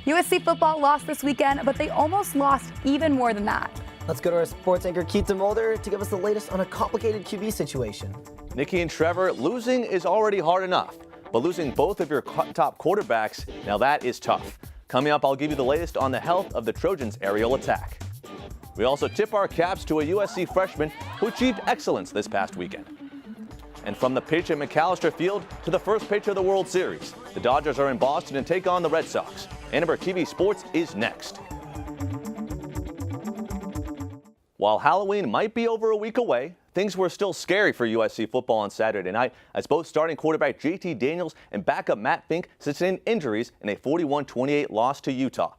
USC football lost this weekend, but they almost lost even more than that. Let's go to our sports anchor, Keith DeMolder, to give us the latest on a complicated QB situation. Nikki and Trevor, losing is already hard enough, but losing both of your top quarterbacks, now that is tough. Coming up, I'll give you the latest on the health of the Trojans' aerial attack. We also tip our caps to a USC freshman who achieved excellence this past weekend. And from the pitch at McAllister Field to the first pitch of the World Series, the Dodgers are in Boston and take on the Red Sox. ATVN Sports is next. While Halloween might be over a week away, things were still scary for USC football on Saturday night as both starting quarterback JT Daniels and backup Matt Fink sustained injuries in a 41-28 loss to Utah.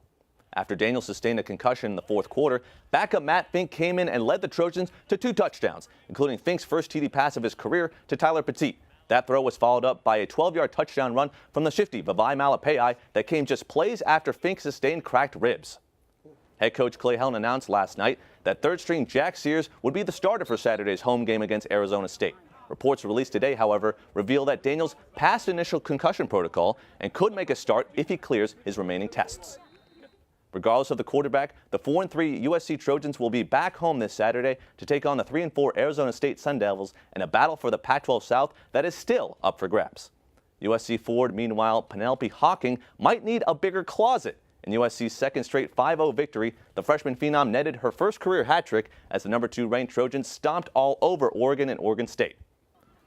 After Daniels sustained a concussion in the fourth quarter, backup Matt Fink came in and led the Trojans to 2 touchdowns, including Fink's first TD pass of his career to Tyler Petit. That throw was followed up by a 12-yard touchdown run from the shifty Vavai Malapai that came just plays after Fink sustained cracked ribs. Head coach Clay Helton announced last night that third-string Jack Sears would be the starter for Saturday's home game against Arizona State. Reports released today, however, reveal that Daniels passed initial concussion protocol and could make a start if he clears his remaining tests. Regardless of the quarterback, the 4-3 USC Trojans will be back home this Saturday to take on the 3-4 Arizona State Sun Devils in a battle for the Pac-12 South that is still up for grabs. USC forward, meanwhile, Penelope Hawking might need a bigger closet. In USC's second straight 5-0 victory, the freshman phenom netted her first career hat trick as the number 2 ranked Trojans stomped all over Oregon and Oregon State.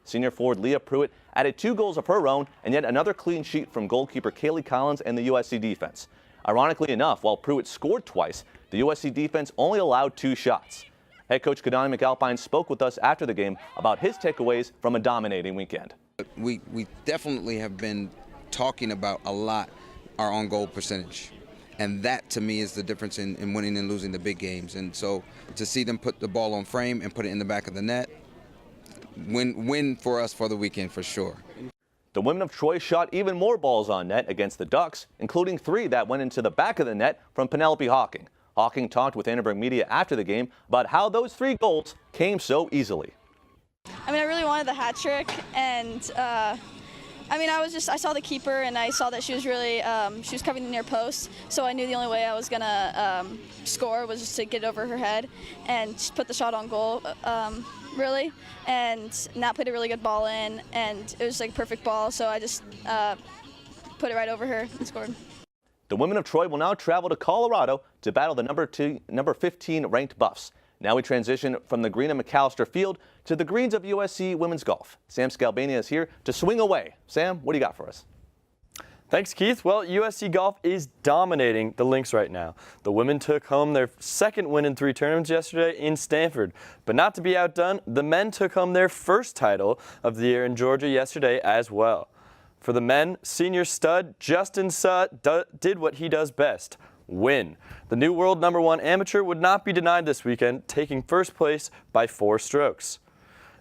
Senior forward Leah Pruitt added 2 goals of her own and yet another clean sheet from goalkeeper Kaylee Collins and the USC defense. Ironically enough, while Pruitt scored twice, the USC defense only allowed 2 shots. Head coach Kadani McAlpine spoke with us after the game about his takeaways from a dominating weekend. We definitely have been talking about a lot our on-goal percentage. And that, to me, is the difference in winning and losing the big games. And so to see them put the ball on frame and put it in the back of the net, win for us for the weekend for sure. The women of Troy shot even more balls on net against the Ducks, including 3 that went into the back of the net from Penelope Hawking. Hawking talked with Annenberg Media after the game about how those 3 goals came so easily. I mean, I really wanted the hat trick, and I saw the keeper and I saw that she was really, she was covering the near post, so I knew the only way I was gonna score was just to get it over her head and just put the shot on goal, really. And Nat played a really good ball in, and it was like a perfect ball, so I just put it right over her and scored. The women of Troy will now travel to Colorado to battle the number 15 ranked Buffs. Now we transition from the green of McAllister Field to the greens of USC Women's Golf. Sam Scalbania is here to swing away. Sam, what do you got for us? Thanks, Keith. Well, USC Golf is dominating the links right now. The women took home their second win in 3 tournaments yesterday in Stanford. But not to be outdone, the men took home their first title of the year in Georgia yesterday as well. For the men, senior stud Justin Suh did what he does best. Win. The new world number 1 amateur would not be denied this weekend, taking first place by 4 strokes.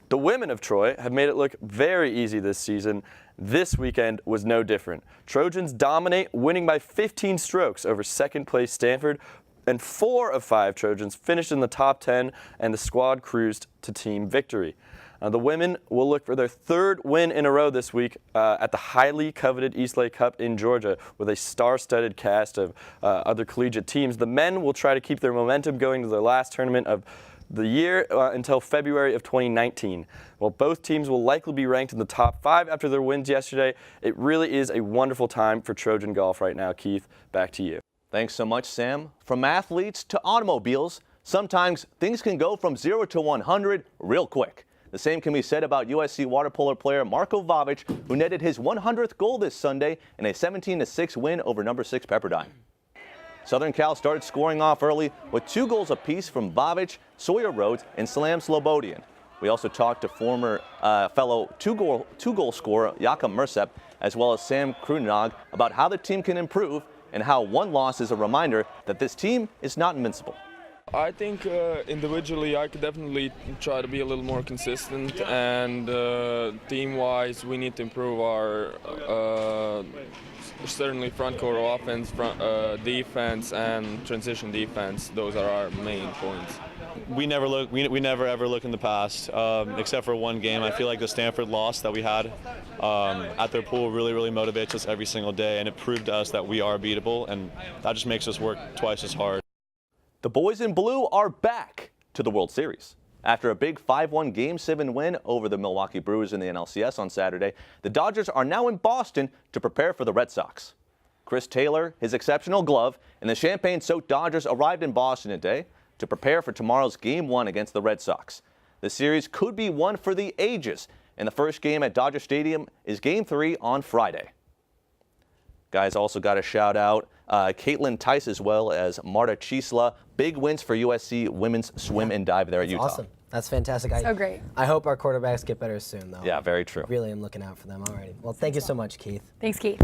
The women of Troy have made it look very easy this season. This weekend was no different. Trojans dominate, winning by 15 strokes over second place Stanford, and 4 of 5 Trojans finished in the top 10, and the squad cruised to team victory. The women will look for their 3rd win in a row this week at the highly coveted Eastlake Cup in Georgia with a star-studded cast of other collegiate teams. The men will try to keep their momentum going to their last tournament of the year until February of 2019. While both teams will likely be ranked in the top 5 after their wins yesterday, it really is a wonderful time for Trojan golf right now. Keith, back to you. Thanks so much, Sam. From athletes to automobiles, sometimes things can go from 0 to 100 real quick. The same can be said about USC Water Polo player Marko Vavic, who netted his 100th goal this Sunday in a 17-6 win over number 6 Pepperdine. Southern Cal started scoring off early with 2 goals apiece from Vavic, Sawyer Rhodes, and Slam Slobodian. We also talked to former fellow two-goal scorer Jakob Mersep, as well as Sam Krunog, about how the team can improve and how one loss is a reminder that this team is not invincible. I think individually I could definitely try to be a little more consistent, and team-wise we need to improve our certainly front court offense, defense, and transition defense. Those are our main points. we never ever look in the past, except for one game. I feel like the Stanford loss that we had at their pool really motivates us every single day, and it proved to us that we are beatable, and that just makes us work twice as hard. The boys in blue are back to the World Series. After a big 5-1 Game 7 win over the Milwaukee Brewers in the NLCS on Saturday, the Dodgers are now in Boston to prepare for the Red Sox. Chris Taylor, his exceptional glove, and the champagne-soaked Dodgers arrived in Boston today to prepare for tomorrow's Game 1 against the Red Sox. The series could be one for the ages, and the first game at Dodger Stadium is Game 3 on Friday. Guys, also got to shout out Caitlin Tice as well as Marta Chisla. Big wins for USC women's swim and dive there at Utah. Awesome. That's fantastic. So great. I hope our quarterbacks get better soon, though. Yeah, very true. Really am looking out for them already. Well, thank you so much, Keith. Thanks, Keith.